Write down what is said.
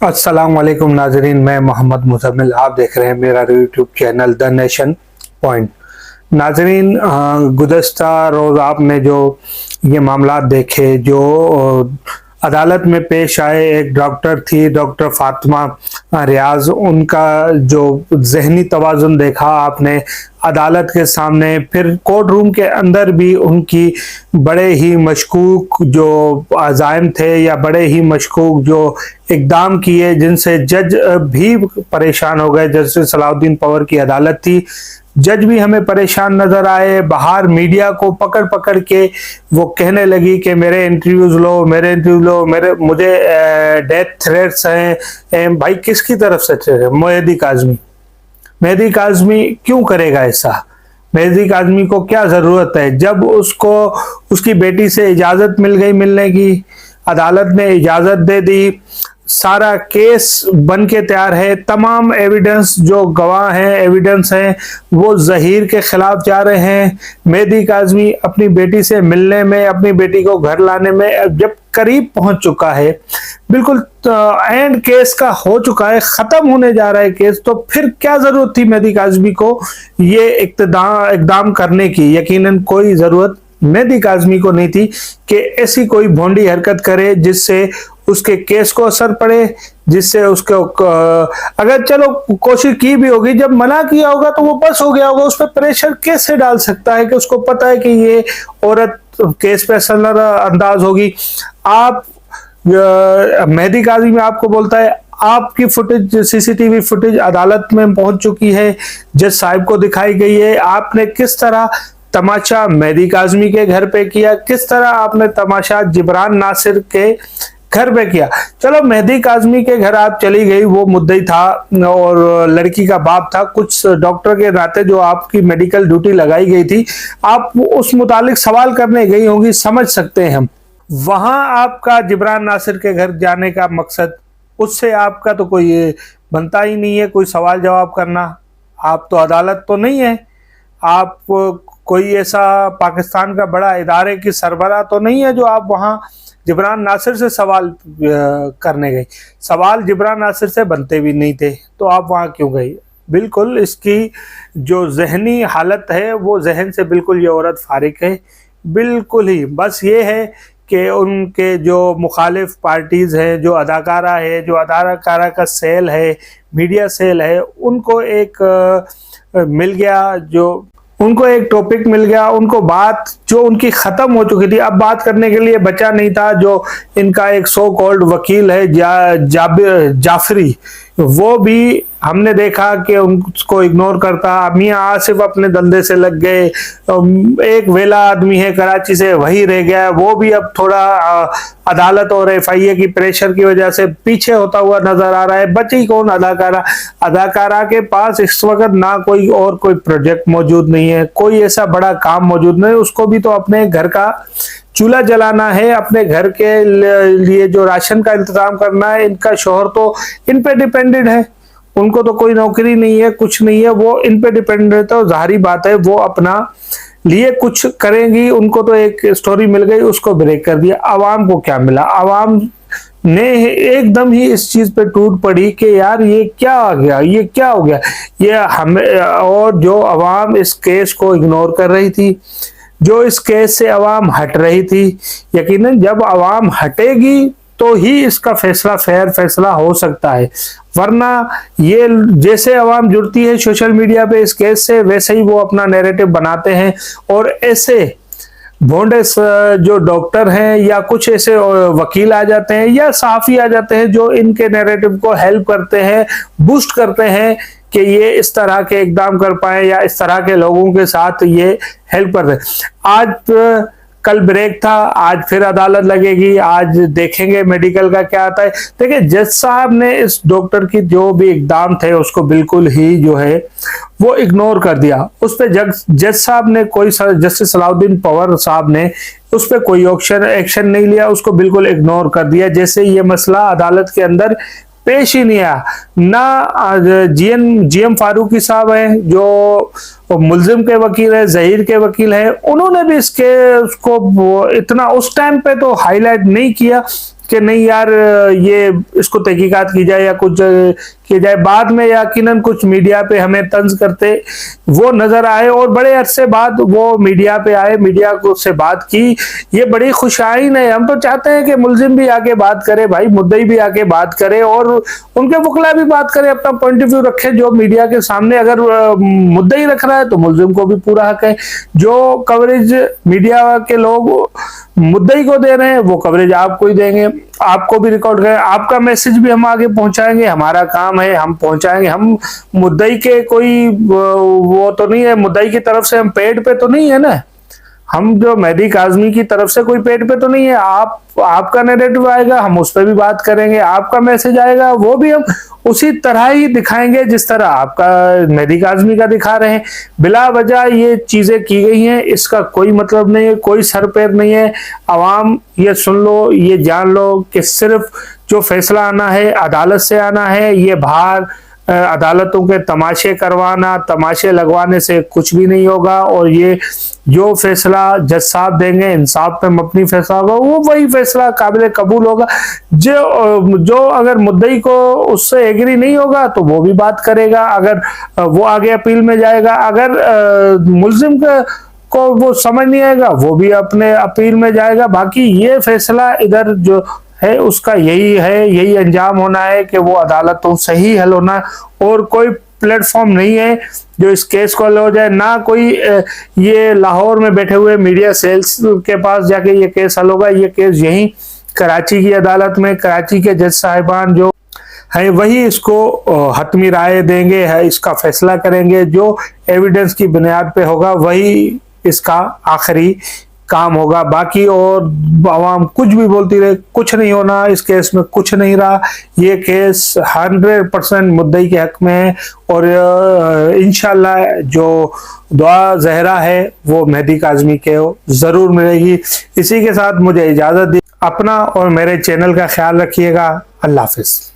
अस्सलाम वालेकुम नाजरीन, मैं मोहम्मद मुज़म्मिल। आप देख रहे हैं मेरा YouTube channel the nation point. नाजरीन, गुज़श्ता रोज़ आपने जो ये मामला देखे जो अदालत में पेश आए, एक डॉक्टर थी डॉक्टर फातिमा रियाज, उनका जो जहनी तवाज़ुन देखा आपने अदालत के सामने, फिर कोर्ट रूम के अंदर भी उनकी बड़े ही मशकूक जो अज़ाइम थे या बड़े ही मशकूक जो इक़दाम किए जिनसे जज भी परेशान हो गए। जस्टिस सलाउद्दीन पवर की अदालत थी, जज भी हमें परेशान नजर आए। बाहर मीडिया को पकड़ पकड़ के वो कहने लगी कि मेरे इंटरव्यूज लो, मेरे इंटरव्यू लो, मुझे डेथ थ्रेट्स हैं। भाई किसकी तरफ से थे? मेहदी काज़मी क्यों करेगा ऐसा? मेहदी काज़मी को क्या जरूरत है? जब उसको उसकी बेटी से इजाजत मिल गई मिलने की, अदालत ने इजाजत दे दी, सारा केस बन के तैयार है, तमाम एविडेंस जो गवाह हैं, एविडेंस हैं, वो जहीर के खिलाफ जा रहे हैं। मेहदी काज़मी अपनी बेटी से मिलने में, अपनी बेटी को घर लाने में जब करीब पहुंच चुका है, बिल्कुल एंड केस का हो चुका है, खत्म होने जा रहा है केस, तो फिर क्या जरूरत थी मेहदी काज़मी को ये इक़दाम करने की? यकीनन कोई जरूरत मेहदी काज़मी को नहीं थी कि ऐसी कोई भोंडी हरकत करे जिससे उसके केस को असर पड़े, जिससे उसको अगर चलो कोशिश की भी होगी, जब मना किया होगा तो वो बस हो गया होगा। उस पर प्रेशर कैसे डाल सकता है कि उसको पता है कि ये औरत केस पे असर अंदाज होगी। आप मेहदी काज़मी में आपको बोलता है आपकी फुटेज, सीसीटीवी फुटेज अदालत में पहुंच चुकी है, जज साहब को दिखाई गई है। आपने किस तरह तमाशा मेहदी काज़मी के घर पे किया, किस तरह आपने तमाशा जिब्रान नासिर के घर पे किया। चलो मेहदी काज़मी के घर आप चली गई, वो मुद्दई था और लड़की का बाप था, कुछ डॉक्टर के नाते जो आपकी मेडिकल ड्यूटी लगाई गई थी, आप उस मुतालिक सवाल करने गई होंगी, समझ सकते हैं हम। वहां आपका जिब्रान नासिर के घर जाने का मकसद, उससे आपका तो कोई बनता ही नहीं है कोई सवाल जवाब करना। आप तो अदालत तो नहीं है, आप कोई ऐसा पाकिस्तान का बड़ा इदारे की सरबराह तो नहीं है जो आप वहां जिब्रान नासिर से सवाल करने गई। सवाल जिब्रान नासिर से बनते भी नहीं थे, तो आप वहां क्यों गई? बिल्कुल इसकी जो जहनी हालत है वो जहन से बिल्कुल ये औरत फारिग है, बिल्कुल ही। बस ये है कि उनके जो मुखालिफ पार्टीज हैं, जो अदाकारा है, जो अदाकारा का सेल है, मीडिया सेल है, उनको एक मिल गया, जो उनको एक टॉपिक मिल गया, उनको बात जो उनकी खत्म हो चुकी थी, अब बात करने के लिए बचा नहीं था। जो इनका एक सो कॉल्ड वकील है जाफरी, वो भी हमने देखा कि उनको इग्नोर करता। मियां आसिफ अपने धंधे से लग गए, एक वेला आदमी है कराची से, वही रह गया, वो भी अब थोड़ा अदालत और एफआईए की प्रेशर की वजह से पीछे होता हुआ नजर आ रहा है। बची कौन? अदाकारा के पास इस वक्त ना कोई और कोई प्रोजेक्ट मौजूद नहीं है, कोई ऐसा बड़ा काम मौजूद नहीं, उसको भी तो अपने घर का चूल्हा जलाना है, अपने घर के लिए जो राशन का इंतजाम करना है। इनका शोहर तो इन पे डिपेंडेंट है, उनको तो कोई नौकरी नहीं है, कुछ नहीं है, वो इन पे डिपेंडेंट है, तो जाहिर बात है वो अपना लिए कुछ करेंगी। उनको तो एक स्टोरी मिल गई, उसको ब्रेक कर दिया। आवाम को क्या मिला? आवाम ने एकदम ही इस चीज पे टूट पड़ी कि यार ये क्या आ गया, ये क्या हो गया, ये हमें। और जो आवाम इस केस को इग्नोर कर रही थी, जो इस केस से आवाम हट रही थी, यकीनन जब आवाम हटेगी तो ही इसका फैसला फेयर फैसला हो सकता है। वरना ये जैसे आवाम जुड़ती है सोशल मीडिया पे इस केस से, वैसे ही वो अपना नैरेटिव बनाते हैं और ऐसे भोंडे जो डॉक्टर हैं या कुछ ऐसे वकील आ जाते हैं या सहाफी आ जाते हैं जो इनके नैरेटिव को हेल्प करते हैं, बूस्ट करते हैं कि ये इस तरह के इकदाम कर पाए या इस तरह के लोगों के साथ ये हेल्प करते हैं। आज कल ब्रेक था, आज फिर अदालत लगेगी, आज देखेंगे मेडिकल का क्या आता है। देखिए जज साहब ने इस डॉक्टर की जो भी इकदाम थे उसको बिल्कुल ही जो है वो इग्नोर कर दिया। उस पर जज साहब ने कोई, जस्टिस सलाउद्दीन पवर साहब ने उस पर कोई एक्शन नहीं लिया, उसको बिल्कुल इग्नोर कर दिया, जैसे ये मसला अदालत के अंदर पेश ही नहीं आया। ना जीएम फारूकी साहब हैं जो मुल्जिम के वकील है, जहीर के वकील है, उन्होंने भी इसके उसको इतना उस टाइम पे तो हाईलाइट नहीं किया कि नहीं यार ये इसको तहकीकात की जाए या कुछ की जाए, बाद में यकीनन कुछ मीडिया पे हमें तंज करते वो नजर आए और बड़े अरसे बाद वो मीडिया पे आए, मीडिया को से बात की, ये बड़ी खुशाइन है। हम तो चाहते हैं कि मुल्जिम भी आके बात करे भाई, मुद्दई भी आके बात करे और उनके वकला भी बात करे, अपना पॉइंट ऑफ व्यू रखे जो मीडिया के सामने। अगर मुद्दई रख रहा है तो मुल्जिम को भी पूरा हक है। जो कवरेज मीडिया के लोग मुद्दई को दे रहे हैं वो कवरेज आपको ही देंगे, आपको भी रिकॉर्ड करें, आपका मैसेज भी हम आगे पहुंचाएंगे, हमारा काम है हम पहुंचाएंगे। हम मुद्दई के कोई वो तो नहीं है, मुद्दई की तरफ से हम पेड पे तो नहीं है ना, हम जो मेहदी काज़मी की तरफ से कोई पेट पे तो नहीं है। आपका नैरेटिव आएगा हम उस पर भी बात करेंगे, आपका मैसेज आएगा वो भी हम उसी तरह ही दिखाएंगे जिस तरह आपका मेहदी काज़मी का दिखा रहे हैं। बिला वजह ये चीजें की गई हैं, इसका कोई मतलब नहीं है, कोई सर पैर नहीं है। आवाम ये सुन लो, ये जान लो कि सिर्फ जो फैसला आना है अदालत से आना है। ये बाहर अदालतों के तमाशे करवाना, तमाशे लगवाने से कुछ भी नहीं होगा। और ये जो फैसला जज साहब देंगे, इंसाफ पे मबनी फैसला होगा, वो वही फैसला काबिल कबूल होगा। जो अगर मुद्दई को उससे एग्री नहीं होगा तो वो भी बात करेगा, अगर वो आगे अपील में जाएगा। अगर मुल्जिम को वो समझ नहीं आएगा वो भी अपने अपील में जाएगा। बाकी ये फैसला इधर जो है उसका यही है, यही अंजाम होना है कि वो अदालतों से ही हल होना, और कोई प्लेटफॉर्म नहीं है जो इस केस को हल हो जाए। ना कोई ये लाहौर में बैठे हुए मीडिया सेल्स के पास जाके ये केस हल होगा। ये केस यही कराची की अदालत में, कराची के जज साहिबान जो है वही इसको हतमी राय देंगे, है इसका फैसला करेंगे। जो एविडेंस की बुनियाद पे होगा वही इसका आखिरी काम होगा। बाकी और आवाम कुछ भी बोलती रहे, कुछ नहीं होना, इस केस में कुछ नहीं रहा। ये केस 100% मुद्दई के हक में है और इंशाल्लाह जो दुआ ज़हरा है वो मेहदी काज़मी के ज़रूर मिलेगी। इसी के साथ मुझे इजाज़त दी, अपना और मेरे चैनल का ख्याल रखिएगा। अल्लाह हाफिज़।